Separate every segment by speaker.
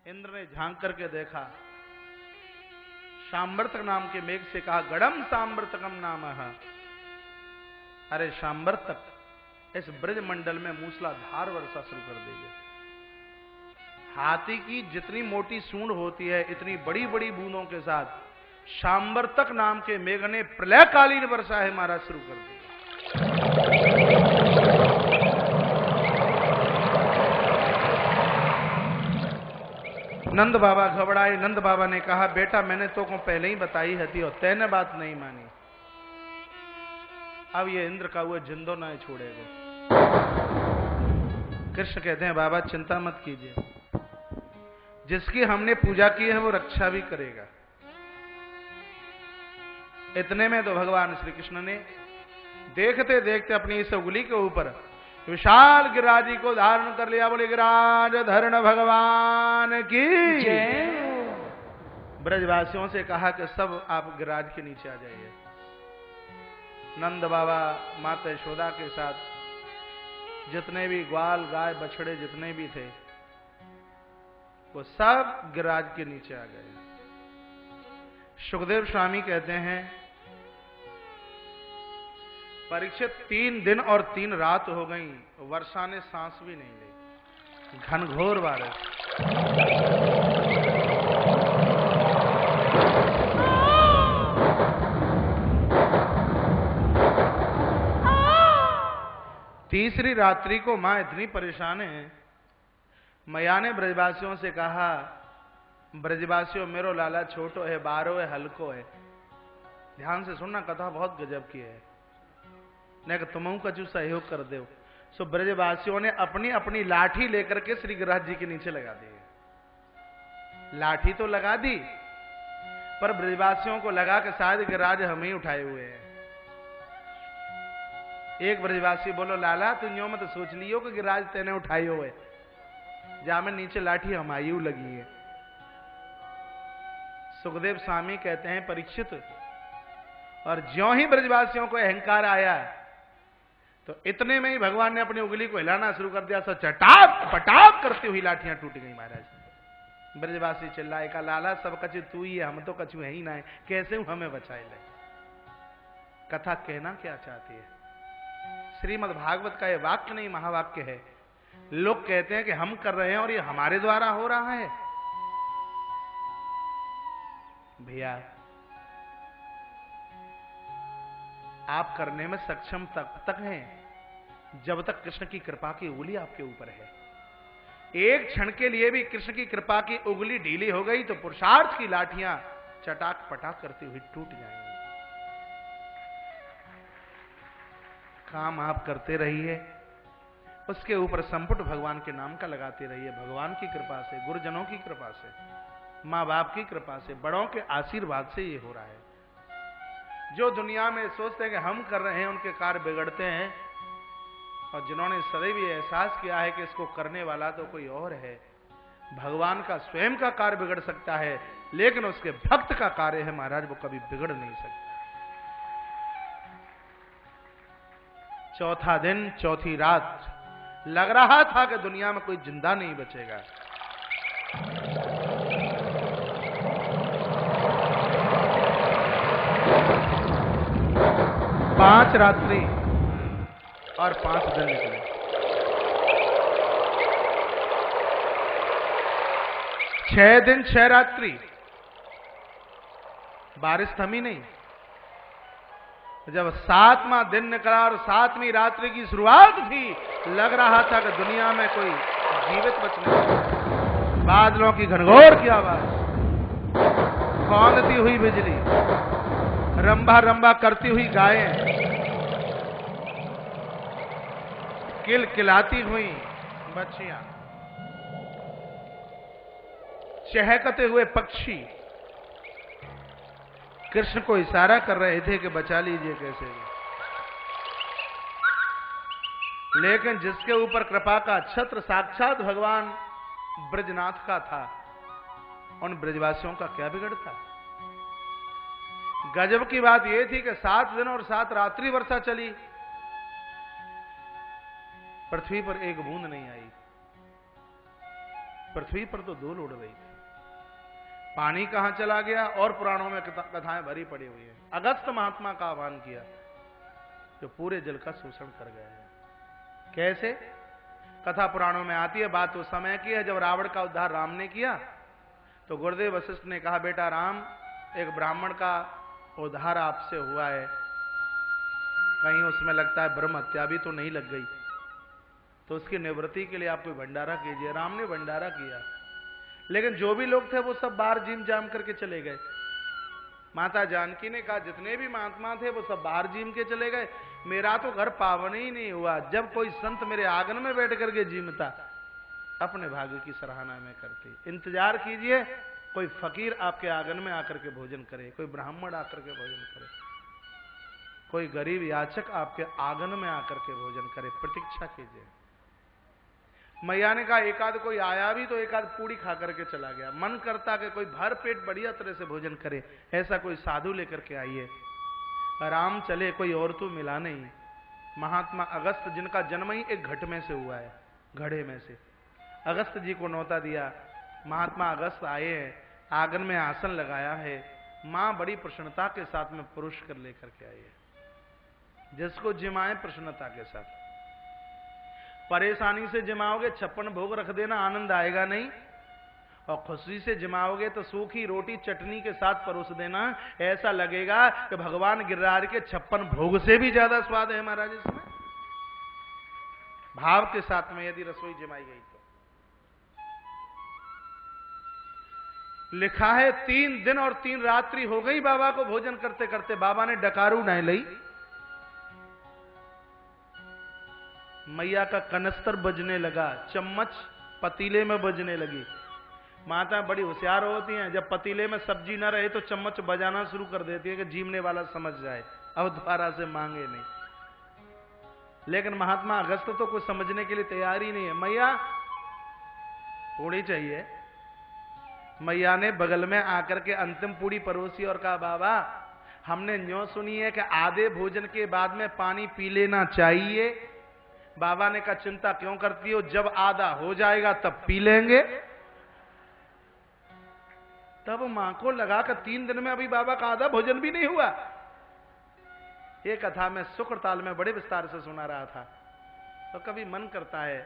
Speaker 1: इंद्र ने झांक करके देखा, शाम्बर्तक नाम के मेघ से कहा, गड़म शाम्बर्तकम नाम। अरे शाम्बर्तक, इस ब्रज मंडल में मूसलाधार वर्षा शुरू कर देगी। हाथी की जितनी मोटी सूंड होती है, इतनी बड़ी बड़ी बूंदों के साथ शाम्बर्तक नाम के मेघ ने प्रलयकालीन वर्षा है महाराज शुरू कर दी। नंद बाबा घबराए। नंद बाबा ने कहा, बेटा मैंने तो को पहले ही बताई थी और तैने बात नहीं मानी। अब ये इंद्र का हुआ जिंदो ना छोड़ेगा। कृष्ण कहते हैं, बाबा चिंता मत कीजिए, जिसकी हमने पूजा की है वो रक्षा भी करेगा। इतने में तो भगवान श्री कृष्ण ने देखते देखते अपनी इस उंगली के ऊपर विशाल गिरिराज को धारण कर लिया। बोले गिरिराज धरण भगवान की जय। ब्रजवासियों से कहा कि सब आप गिरिराज के नीचे आ जाइए। नंद बाबा माता यशोदा के साथ जितने भी ग्वाल गाय बछड़े जितने भी थे वो सब गिरिराज के नीचे आ गए। सुखदेव स्वामी कहते हैं, परीक्षित 3 दिन और 3 रात हो गई, वर्षा ने सांस भी नहीं ली। घनघोर बारिश। तीसरी रात्रि को मां इतनी परेशान है, मैया ने ब्रजवासियों से कहा, ब्रजवासियों मेरो लाला छोटो है, बारो है, हल्को है। ध्यान से सुनना, कथा बहुत गजब की है। ने तुम कछु सहयोग कर दो। सो ब्रजवासियों ने अपनी अपनी लाठी लेकर के श्री गिरिराज जी के नीचे लगा दी। लाठी तो लगा दी, पर ब्रजवासियों को लगा कि शायद गिरिराज हम ही उठाए हुए हैं। एक ब्रजवासी बोलो, लाला तुम यो मत सोच लियो कि गिरिराज तेने उठाए हुए, जा में नीचे लाठी हमारी लगी है। सुखदेव स्वामी कहते हैं, परीक्षित, और ज्यों ही ब्रजवासियों को अहंकार आया तो इतने में ही भगवान ने अपनी उंगली को हिलाना शुरू कर दिया। सो चटाप पटाप करती हुई लाठियां टूट गई महाराज। ब्रजवासी चिल्लाए, का लाला सब कछु तू ही है, हम तो कछु है ही ना है, कैसे हमें बचाए ले। कथा कहना क्या चाहती है? श्रीमद् भागवत का यह वाक्य नहीं, महावाक्य है। लोग कहते हैं कि हम कर रहे हैं और ये हमारे द्वारा हो रहा है। भैया आप करने में सक्षम तब तक हैं जब तक कृष्ण की कृपा की उंगली आपके ऊपर है। एक क्षण के लिए भी कृष्ण की कृपा की उंगली ढीली हो गई तो पुरुषार्थ की लाठियां चटाक पटाक करती हुई टूट जाएंगी। काम आप करते रहिए, उसके ऊपर संपुट भगवान के नाम का लगाते रहिए। भगवान की कृपा से, गुरुजनों की कृपा से, माँ बाप की कृपा से, बड़ों के आशीर्वाद से ये हो रहा है। जो दुनिया में सोचते हैं कि हम कर रहे हैं, उनके कार्य बिगड़ते हैं। और जिन्होंने सदैव ये एहसास किया है कि इसको करने वाला तो कोई और है, भगवान का स्वयं का कार्य बिगड़ सकता है, लेकिन उसके भक्त का कार्य है महाराज, वो कभी बिगड़ नहीं सकता। चौथा दिन, चौथी रात, लग रहा था कि दुनिया में कोई जिंदा नहीं बचेगा। पांच रात्रि और 5 दिन निकले। 6 दिन 6 रात्रि, बारिश थमी नहीं। जब 7वां दिन निकला और 7वीं रात्रि की शुरुआत थी, लग रहा था कि दुनिया में कोई जीवित बचने वाला। बादलों की घनघोर की आवाज, कौंधती हुई बिजली, रंभा रंभा करती हुई गायें, किलकिलाती हुई बच्चियां, चहकते हुए पक्षी कृष्ण को इशारा कर रहे थे कि बचा लीजिए कैसे भी। लेकिन जिसके ऊपर कृपा का छत्र साक्षात भगवान ब्रजनाथ का था, उन ब्रजवासियों का क्या बिगड़ता। गजब की बात यह थी कि 7 दिन और 7 रात्रि वर्षा चली, पृथ्वी पर एक बूंद नहीं आई। पृथ्वी पर तो धूल उड़ रही थी। पानी कहां चला गया, और पुराणों में कथाएं भरी पड़ी हुई है। अगस्त महात्मा का आह्वान किया, जो पूरे जल का शोषण कर गए हैं। कैसे? कथा पुराणों में आती है। बात उस समय की है जब रावण का उद्धार राम ने किया, तो गुरुदेव वशिष्ठ ने कहा, बेटा राम, एक ब्राह्मण का उद्धार आपसे हुआ है, कहीं उसमें लगता है ब्रह्म हत्या भी तो नहीं लग गई, तो उसकी निवृत्ति के लिए आप कोई भंडारा कीजिए। राम ने भंडारा किया, लेकिन जो भी लोग थे वो सब बाहर जिम जाम करके चले गए। माता जानकी ने कहा, जितने भी महात्मा थे वो सब बाहर जिम के चले गए, मेरा तो घर पावन ही नहीं हुआ। जब कोई संत मेरे आंगन में बैठ करके जिमता, अपने भाग्य की सराहना में करते। इंतजार कीजिए, कोई फकीर आपके आंगन में आकर के भोजन करे, कोई ब्राह्मण आकर के भोजन करे, कोई गरीब याचक आपके आंगन में आकर के भोजन करे। प्रतीक्षा कीजिए। मैया ने कहा, एकाध कोई आया भी तो एकाध पूड़ी खा करके चला गया। मन करता कि कोई भर पेट बढ़िया तरह से भोजन करे, ऐसा कोई साधु लेकर के आइए। राम चले, कोई और तो मिला नहीं। महात्मा अगस्त, जिनका जन्म ही एक घट में से हुआ है, घड़े में से, अगस्त जी को न्योता दिया। महात्मा अगस्त आए हैं, आंगन में आसन लगाया है। मां बड़ी प्रसन्नता के साथ में पुरुष कर लेकर के आई है। जिसको जिमाए प्रसन्नता के साथ, परेशानी से जिमाओगे 56 भोग रख देना, आनंद आएगा नहीं। और खुशी से जिमाओगे तो सूखी रोटी चटनी के साथ परोस देना, ऐसा लगेगा कि भगवान गिरिराज के 56 भोग से भी ज्यादा स्वाद है महाराज इसमें। भाव के साथ में यदि रसोई जमाई गई तो। लिखा है 3 दिन और 3 रात्रि हो गई बाबा को भोजन करते करते। बाबा ने डकारू नहीं लई, मैया का कनस्तर बजने लगा, चम्मच पतीले में बजने लगी। माता बड़ी होशियार होती हैं, जब पतीले में सब्जी ना रहे तो चम्मच बजाना शुरू कर देती है कि जीमने वाला समझ जाए, अब दोबारा से मांगे नहीं। लेकिन महात्मा अगस्त तो कुछ समझने के लिए तैयार ही नहीं है। मैया पूड़ी चाहिए। मैया ने बगल में आकर के अंतिम पूड़ी परोसी और कहा, बाबा हमने न्यों सुनी है कि आधे भोजन के बाद में पानी पी लेना चाहिए। बाबा ने कहा, चिंता क्यों करती हो, जब आधा हो जाएगा तब पी लेंगे। तब मां को लगा कि 3 दिन में अभी बाबा का आधा भोजन भी नहीं हुआ। ये कथा मैं शुक्रताल में बड़े विस्तार से सुना रहा था, तो कभी मन करता है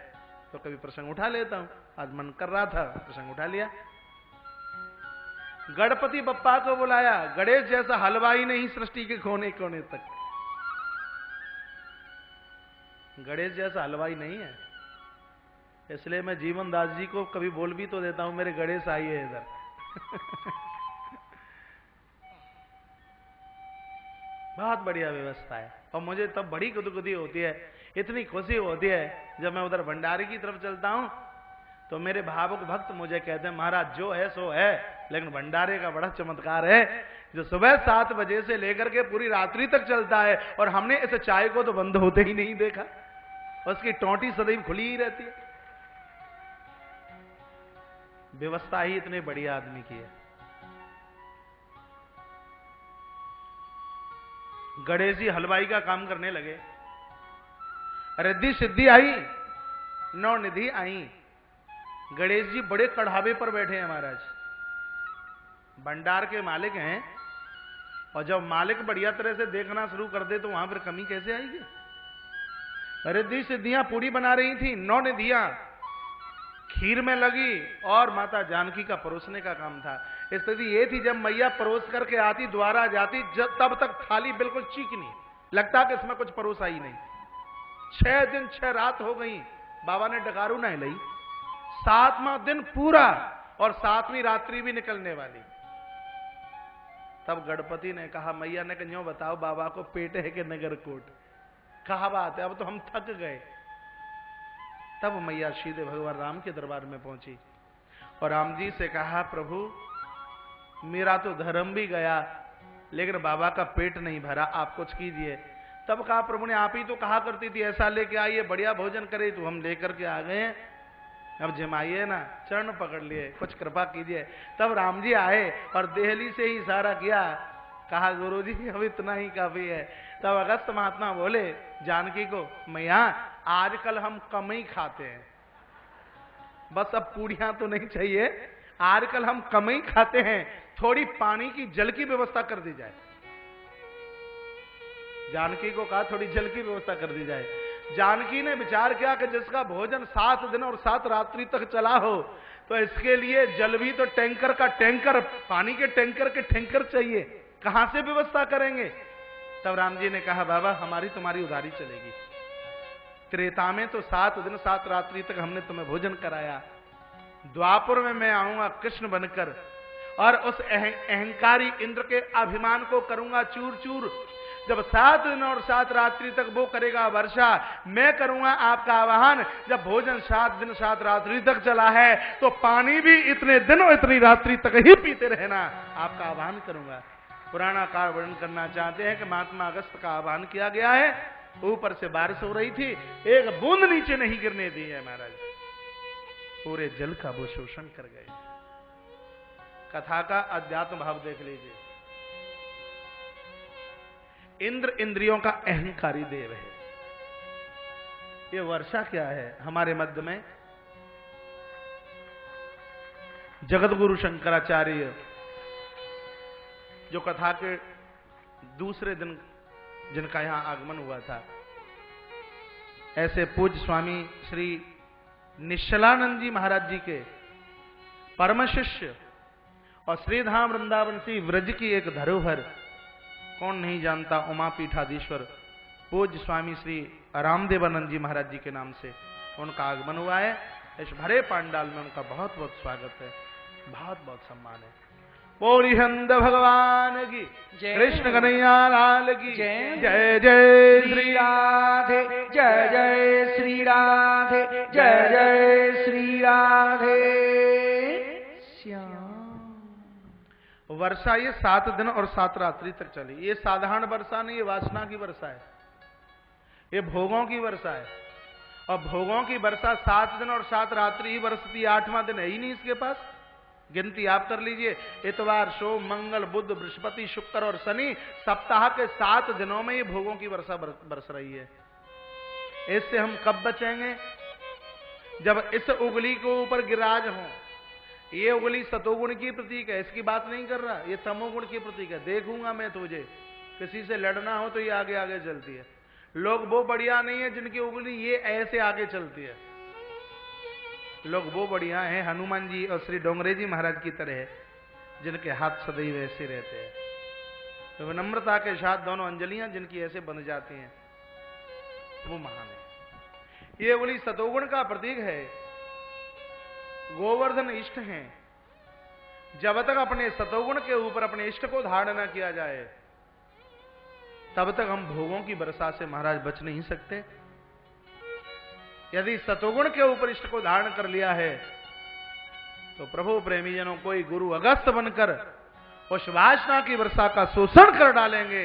Speaker 1: तो कभी प्रसंग उठा लेता हूं। आज मन कर रहा था, प्रसंग उठा लिया। गणपति बप्पा को बुलाया, गणेश जैसा हलवाई नहीं सृष्टि के कोने कोने तक। गणेश जैसा हलवाई नहीं है, इसलिए मैं जीवन दास जी को कभी बोल भी तो देता हूं, मेरे गणेश आइए इधर। बहुत बढ़िया व्यवस्था है। और मुझे तब बड़ी गुदगुदी होती है, इतनी खुशी होती है जब मैं उधर भंडारी की तरफ चलता हूं तो मेरे भावुक भक्त मुझे कहते हैं, महाराज जो है सो है, लेकिन भंडारे का बड़ा चमत्कार है जो सुबह 7 बजे से लेकर के पूरी रात्रि तक चलता है, और हमने इस चाय को तो बंद होते ही नहीं देखा, उसकी टोंटी सदैव खुली ही रहती है। व्यवस्था ही इतने बढ़िया आदमी की है। गणेश जी हलवाई का काम करने लगे। रिद्धि सिद्धि आई, 9 निधि आई। गणेश जी बड़े कढ़ावे पर बैठे हैं महाराज, भंडार के मालिक हैं, और जब मालिक बढ़िया तरह से देखना शुरू कर दे तो वहां पर कमी कैसे आएगी। रिद्धि सिद्धियां पूरी बना रही थी, 9 निधियां खीर में लगी, और माता जानकी का परोसने का काम था। स्थिति ये थी, जब मैया परोस करके आती, द्वारा जाती, तब तक थाली बिल्कुल चीकनी, लगता कि इसमें कुछ परोसा ही नहीं। 6 दिन 6 रात हो गई, बाबा ने डकारू नहीं ली। 7वां दिन पूरा और 7वीं रात्रि भी निकलने वाली। तब गणपति ने कहा, मैया ने कहा, बताओ बाबा को पेट है कि नगर कोट, कहा बात है, अब तो हम थक गए। तब मैया सीधे भगवान राम के दरबार में पहुंची और राम जी से कहा, प्रभु मेरा तो धर्म भी गया, लेकिन बाबा का पेट नहीं भरा, आप कुछ कीजिए। तब कहा, प्रभु ने आप ही तो कहा करती थी ऐसा लेके आइए, बढ़िया भोजन करे, तो हम लेकर के आ गए, अब जमाइए ना। चरण पकड़ लिए, कुछ कृपा कीजिए। तब राम जी आए और देहली से ही इशारा किया, कहा, गुरुजी अब इतना ही काफी है। तब अगस्त महात्मा बोले जानकी को, मैया आजकल हम कम ही खाते हैं, बस अब पूड़ियां तो नहीं चाहिए, आजकल हम कम ही खाते हैं, थोड़ी पानी की जल की व्यवस्था कर दी जाए। जानकी को कहा थोड़ी जल की व्यवस्था कर दी जाए। जानकी ने विचार किया कि जिसका भोजन 7 दिन और 7 रात्रि तक चला हो, तो इसके लिए जल भी तो टैंकर का टैंकर, पानी के टैंकर चाहिए, कहां से व्यवस्था करेंगे। तब राम जी ने कहा बाबा हमारी तुम्हारी उधारी चलेगी। त्रेता में तो 7 दिन 7 रात्रि तक हमने तुम्हें भोजन कराया, द्वापर में मैं आऊंगा कृष्ण बनकर और उस अहंकारी इंद्र के अभिमान को करूंगा चूर चूर। जब 7 दिन और 7 रात्रि तक वो करेगा वर्षा, मैं करूंगा आपका आवाहन। जब भोजन 7 दिन 7 रात्रि तक चला है तो पानी भी इतने दिन और इतनी रात्रि तक ही पीते रहना, आपका आवाहन करूंगा। पुराणाकार वर्णन करना चाहते हैं कि महात्मा अगस्त का आह्वान किया गया है, ऊपर से बारिश हो रही थी, एक बूंद नीचे नहीं गिरने दी है महाराज, पूरे जल का वो शोषण कर गए। कथा का अध्यात्म भाव देख लीजिए। इंद्र इंद्रियों का अहंकारी देव है। ये वर्षा क्या है हमारे मध्य में? जगत गुरु शंकराचार्य जो कथा के दूसरे दिन जिनका यहां आगमन हुआ था, ऐसे पूज्य स्वामी श्री निश्चलानंद जी महाराज जी के परम शिष्य और श्रीधाम वृंदावन श्री व्रज की एक धरोहर, कौन नहीं जानता, उमा पीठाधीश्वर पूज्य स्वामी श्री रामदेवानंद जी महाराज जी के नाम से उनका आगमन हुआ है। इस भरे पांडाल में उनका बहुत बहुत स्वागत है, बहुत बहुत सम्मान है। बोरिहंद भगवान की, कृष्ण कन्हैया लाल की जय। जय जय श्री राधे, जय जय श्री राधे, जय जय श्री राधे श्याम। वर्षा ये 7 दिन और 7 रात्रि तक चली। ये साधारण वर्षा नहीं, ये वासना की वर्षा है, ये भोगों की वर्षा है। और भोगों की वर्षा 7 दिन और 7 रात्रि ही बरसती, 8वां दिन है ही नहीं इसके पास। गिनती आप कर लीजिए, इतवार सोम मंगल बुध बृहस्पति शुक्र और शनि, सप्ताह के 7 दिनों में ये भोगों की वर्षा बरस रही है। इससे हम कब बचेंगे? जब इस उंगली को ऊपर गिराज हो। ये उंगली सतोगुण की प्रतीक है, इसकी बात नहीं कर रहा, ये तमोगुण की प्रतीक है। देखूंगा मैं तुझे, किसी से लड़ना हो तो ये आगे आगे चलती है। लोग वो बढ़िया नहीं है जिनकी उंगली ये ऐसे आगे चलती है, लोग वो बढ़िया हैं हनुमान जी और श्री डोंगरे जी महाराज की तरह, जिनके हाथ सदैव ऐसे रहते हैं। तो विनम्रता के साथ दोनों अंजलियां जिनकी ऐसे बन जाती हैं, वो महान है। ये उंगली सतोगुण का प्रतीक है। गोवर्धन इष्ट हैं, जब तक अपने सतोगुण के ऊपर अपने इष्ट को धारण न किया जाए, तब तक हम भोगों की वर्षा से महाराज बच नहीं सकते। यदि सतोगुण के ऊपर इष्ट को धारण कर लिया है, तो प्रभु प्रेमी जनों कोई गुरु अगस्त बनकर उस वासना की वर्षा का शोषण कर डालेंगे।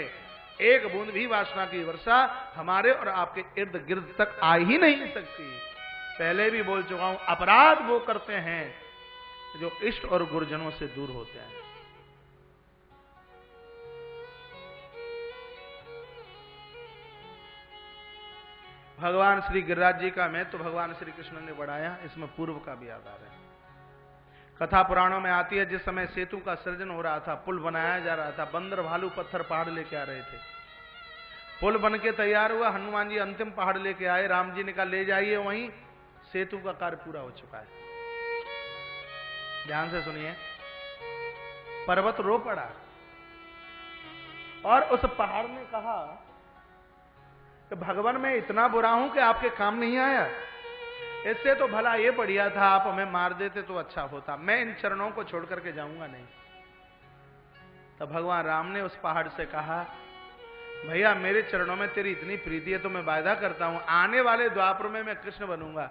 Speaker 1: एक बूंद भी वासना की वर्षा हमारे और आपके इर्द गिर्द तक आ ही नहीं सकती। पहले भी बोल चुका हूं, अपराध वो करते हैं जो इष्ट और गुरुजनों से दूर होते हैं। भगवान श्री गिरिराज जी का महत्व तो भगवान श्री कृष्ण ने बढ़ाया, इसमें पूर्व का भी आधार है। कथा पुराणों में आती है, जिस समय सेतु का सृजन हो रहा था, पुल बनाया जा रहा था, बंदर भालू पत्थर पहाड़ लेके आ रहे थे। पुल बन के तैयार हुआ, हनुमान जी अंतिम पहाड़ लेके आए, राम जी ने कहा ले जाइए, वहीं सेतु का कार्य पूरा हो चुका है। ध्यान से सुनिए, पर्वत रो पड़ा और उस पहाड़ ने कहा कि भगवान मैं इतना बुरा हूं कि आपके काम नहीं आया, इससे तो भला ये बढ़िया था आप हमें मार देते तो अच्छा होता, मैं इन चरणों को छोड़ करके जाऊंगा नहीं। तब भगवान राम ने उस पहाड़ से कहा, भैया मेरे चरणों में तेरी इतनी प्रीति है तो मैं वायदा करता हूं, आने वाले द्वापर में मैं कृष्ण बनूंगा,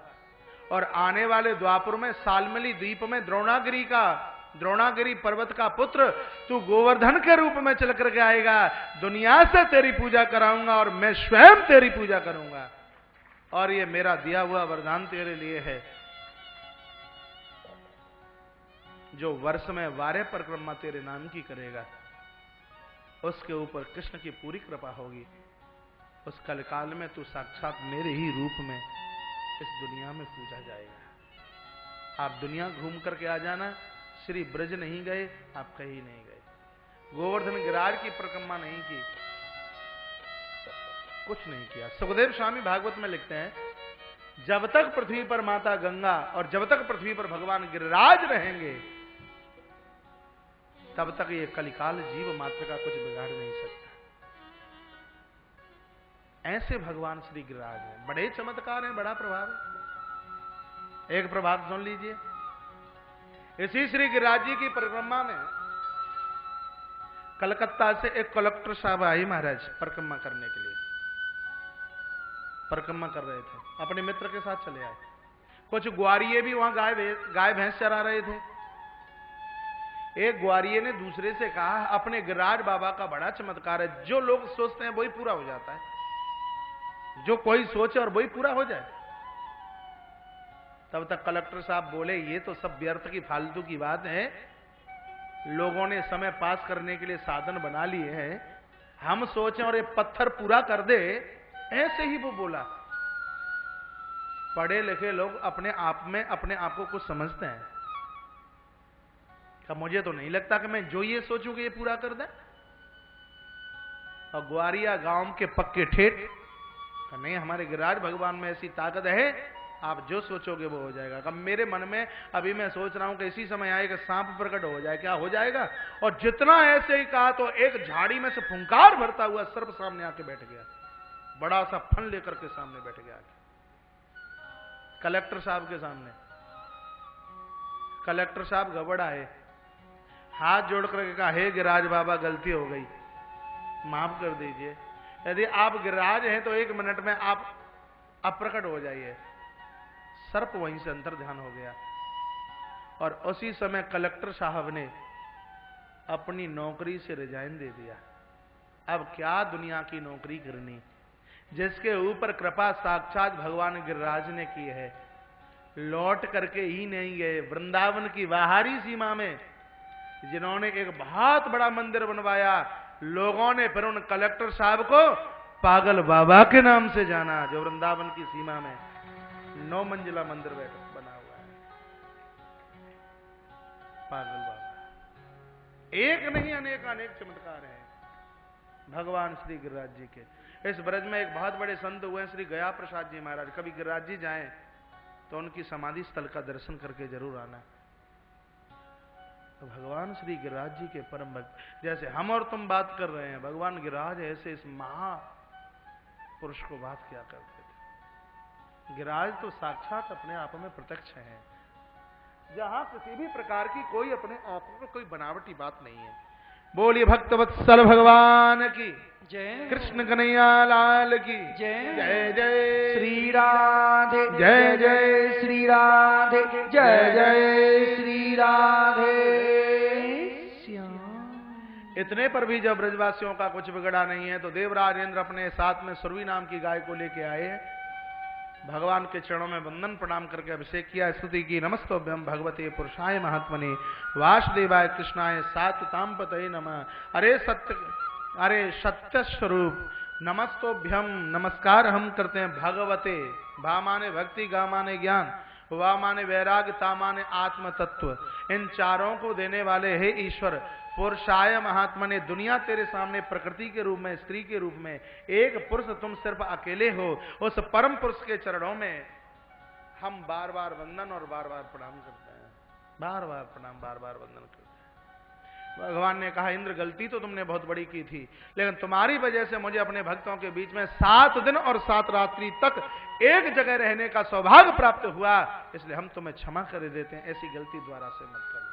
Speaker 1: और आने वाले द्वापर में सालमली द्वीप में द्रोणागिरी पर्वत का पुत्र तू गोवर्धन के रूप में चल करके आएगा, दुनिया से तेरी पूजा कराऊंगा और मैं स्वयं तेरी पूजा करूंगा, और ये मेरा दिया हुआ वरदान तेरे लिए है। जो वर्ष में 12 परिक्रमा तेरे नाम की करेगा, उसके ऊपर कृष्ण की पूरी कृपा होगी। उस कल काल में तू साक्षात मेरे ही रूप में इस दुनिया में पूजा जाएगा। आप दुनिया घूम करके आ जाना, श्री ब्रज नहीं गए, आप कहीं नहीं गए। गोवर्धन गिरिराज की परिक्रमा नहीं की, कुछ नहीं किया। सुखदेव स्वामी भागवत में लिखते हैं, जब तक पृथ्वी पर माता गंगा और जब तक पृथ्वी पर भगवान गिरिराज रहेंगे, तब तक ये कलिकाल जीव मात्र का कुछ बिगाड़ नहीं सकता। ऐसे भगवान श्री गिरिराज हैं, बड़े चमत्कार हैं, बड़ा प्रभाव है। एक प्रभाव सुन लीजिए। इसी श्री गिरिराज जी की परिक्रमा में कलकत्ता से एक कलेक्टर साहब आए महाराज परिक्रमा करने के लिए। परिक्रमा कर रहे थे, अपने मित्र के साथ चले आए। कुछ ग्वारिये भी वहां गाय भैंस चरा रहे थे। एक ग्वारिये ने दूसरे से कहा, अपने गिरिराज बाबा का बड़ा चमत्कार है, जो लोग सोचते हैं वही पूरा हो जाता है। जो कोई सोचे और वही पूरा हो जाए। तब तक कलेक्टर साहब बोले, ये तो सब व्यर्थ की फालतू की बात है, लोगों ने समय पास करने के लिए साधन बना लिए हैं, हम सोचें और ये पत्थर पूरा कर दे, ऐसे ही वो बोला। पढ़े लिखे लोग अपने आप में अपने आप को कुछ समझते हैं। मुझे तो नहीं लगता कि मैं जो ये सोचूं कि ये पूरा कर दे। और ग्वारिया गांव के पक्के ठेठ, नहीं, हमारे गिरिराज भगवान में ऐसी ताकत है, आप जो सोचोगे वो हो जाएगा। कब मेरे मन में अभी मैं सोच रहा हूं कि इसी समय आएगा सांप प्रकट हो जाए, क्या हो जाएगा। और जितना ऐसे ही कहा तो एक झाड़ी में से फुंकार भरता हुआ सर्प सामने आके बैठ गया, बड़ा सा फन लेकर के सामने बैठ गया कलेक्टर साहब के सामने। कलेक्टर साहब घबराए, हाथ जोड़ करके कहा, हे गिरिराज बाबा, गलती हो गई, माफ कर दीजिए। यदि आप गिरिराज हैं तो 1 मिनट में आप अप्रकट हो जाइए। सर्प वहीं से अंतर ध्यान हो गया। और उसी समय कलेक्टर साहब ने अपनी नौकरी से रिजाइन दे दिया। अब क्या दुनिया की नौकरी करनी, जिसके ऊपर कृपा साक्षात भगवान गिरिराज ने की है। लौट करके ही नहीं गए, वृंदावन की बाहरी सीमा में जिन्होंने एक बहुत बड़ा मंदिर बनवाया, लोगों ने फिर उन कलेक्टर साहब को पागल बाबा के नाम से जाना, जो वृंदावन की सीमा में 9 मंजिला मंदिर बना हुआ है। पागल बाबा। एक नहीं, अनेक चमत्कार हैं भगवान श्री गिरिराज जी के। इस ब्रज में एक बहुत बड़े संत हुए श्री गया प्रसाद जी महाराज। कभी गिरिराज जी जाएं तो उनकी समाधि स्थल का दर्शन करके जरूर आना। तो भगवान श्री गिरिराज जी के परम भक्त, जैसे हम और तुम बात कर रहे हैं, भगवान गिरिराज ऐसे इस महापुरुष को बात किया करते थे। गिरिराज तो साक्षात अपने आप में प्रत्यक्ष हैं, जहां किसी भी प्रकार की कोई अपने आंखों में कोई बनावटी बात नहीं है। बोलिए भक्तवत्सल भगवान की
Speaker 2: जय,
Speaker 1: कृष्ण कन्हैया लाल की
Speaker 2: जय,
Speaker 1: जय जय
Speaker 2: श्री राधे,
Speaker 1: जय जय
Speaker 2: श्री राधे, जय जय श्री राधे श्याम।
Speaker 1: इतने पर भी जब ब्रजवासियों का कुछ बिगड़ा नहीं है तो देवराज इंद्र अपने साथ में सुरभि नाम की गाय को लेके आए। भगवान के चरणों में वंदन प्रणाम करके अभिषेक किया, स्तुति की। नमस्तोभ्यम भगवते पुरुषाय महात्मने वासुदेवाय कृष्णाय सात्वताम पतये नमः। अरे सत्य स्वरूप नमस्तोभ्यम, नमस्कार हम करते हैं भगवते। भा माने भक्ति, गा माने ज्ञान, वा माने वैराग, ता माने आत्म तत्व। इन चारों को देने वाले हे ईश्वर, पुरुषाय महात्मा ने दुनिया तेरे सामने प्रकृति के रूप में, स्त्री के रूप में, एक पुरुष तुम सिर्फ अकेले हो। उस परम पुरुष के चरणों में हम बार बार वंदन और बार बार प्रणाम करते हैं। बार बार प्रणाम, बार बार वंदन करते हैं। भगवान ने कहा, इंद्र गलती तो तुमने बहुत बड़ी की थी, लेकिन तुम्हारी वजह से मुझे अपने भक्तों के बीच में 7 दिन और 7 रात्रि तक एक जगह रहने का सौभाग्य प्राप्त हुआ, इसलिए हम तुम्हें क्षमा कर देते हैं। ऐसी गलती द्वारा से मत करना।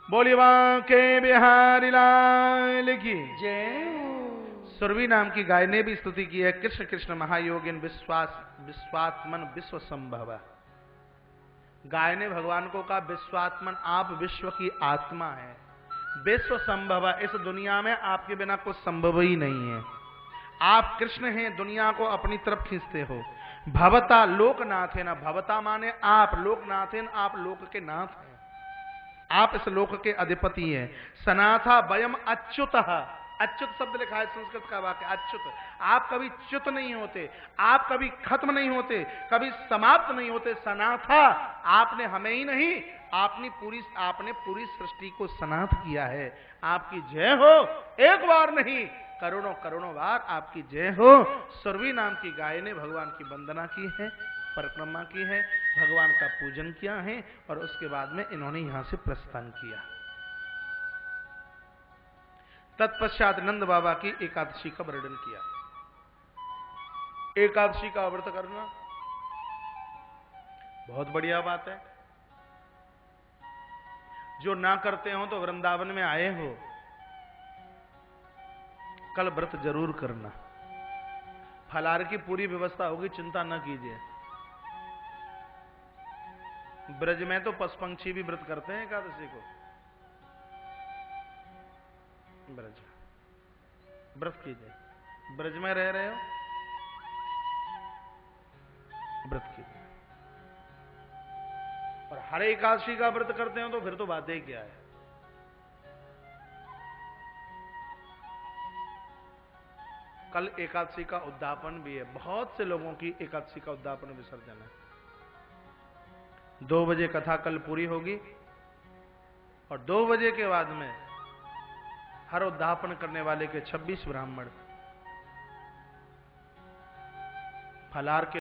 Speaker 1: बोलिए बांके बिहारी लाल की
Speaker 2: जय।
Speaker 1: सुरभि नाम की गाय ने भी स्तुति की है। कृष्ण कृष्ण महायोगिन विश्वात्मन विश्व संभव। गाय ने भगवान को कहा, विश्वात्मन, आप विश्व की आत्मा है। विश्व संभव, इस दुनिया में आपके बिना कुछ संभव ही नहीं है। आप कृष्ण हैं, दुनिया को अपनी तरफ खींचते हो। भवता लोकनाथ है ना, भवता माने आप, लोकनाथ है, आप लोक के नाथ हैं, आप इस लोक के अधिपति हैं। सनाथा वयम अच्युतः, अच्युत शब्द लिखा है, संस्कृत का वाक्य अच्युत। आप कभी च्युत नहीं होते, आप कभी खत्म नहीं होते, कभी समाप्त नहीं होते। सनाथा आपने हमें ही नहीं, आपने पूरी सृष्टि को सनाथ किया है। आपकी जय हो, एक बार नहीं करोड़ों करोड़ों बार आपकी जय हो। सुरभि नाम की गाय ने भगवान की वंदना की है, परिक्रमा की है, भगवान का पूजन किया है, और उसके बाद में इन्होंने यहां से प्रस्थान किया। तत्पश्चात नंद बाबा की एकादशी का वर्णन किया। एकादशी का व्रत करना बहुत बढ़िया बात है। जो ना करते हो तो वृंदावन में आए हो, कल व्रत जरूर करना। फलाहार की पूरी व्यवस्था होगी, चिंता न कीजिए। ब्रज में तो पशु पंक्षी भी व्रत करते हैं एकादशी को। ब्रज व्रत कीजिए, ब्रज में रह रहे हो व्रत कीजिए। और हर एकादशी का व्रत करते हो तो फिर तो बात ही क्या है। कल एकादशी का उद्यापन भी है, बहुत से लोगों की एकादशी का उद्यापन विसर्जन है। 2 बजे कथा कल पूरी होगी, और 2 बजे के बाद में हर उद्यापन करने वाले के 26 ब्राह्मण फलाहार के